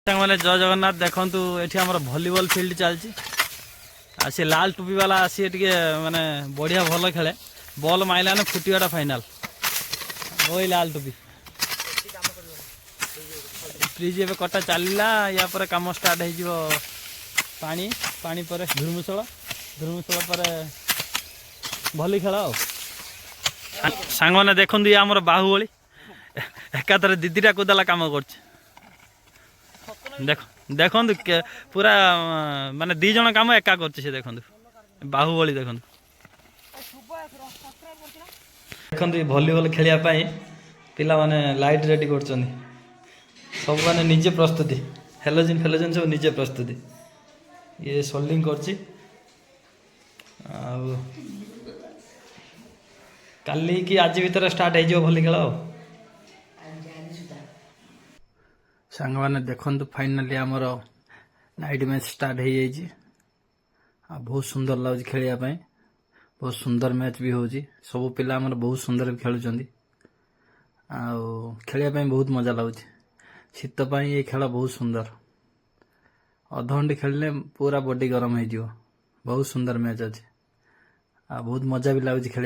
मैंने जय जगन्नाथ देखु ये आम भलीबल फिल्ड चलती से लाल टोपी वाला सी टे माने बढ़िया भल खेले बॉल माइला फुटवाटा फाइनाल वही लाल टोपी फ्रिज ए कटा चलला या पर कम स्टार्ट हो पानी पानी पर धुर्मुशल धुर्मुशल पर भली खेल सांग मैंने देखु ये आम बाहुबली एकाथर दीदीटा कुदाला कम कर देख देखु पूरा माने दी जन कम एका कर देखु बाहुबली देखु देखु भलीबल खेलने पिला माने लाइट रेडी कर सब माने निजे प्रस्तुति हेलोजिन फेलोजिन सब निजे प्रस्तुति ये सोल्डिंग कर काली कि आज भीतर स्टार्ट हो भली खेल सांग मैंने देखु फाइनाली आमर नाइट मैच स्टार्ट हो जाइए बहुत सुंदर लगे खेलने बहुत सुंदर मैच भी हो सब पिला आमर बहुत सुंदर भी खेलुंट खेलने बहुत मजा लगुच शीतपाई ये खेल बहुत सुंदर अधघंटे खेलने पूरा बॉडी गरम हो बहुत सुंदर मैच अच्छे बहुत मजा भी लगुच खेल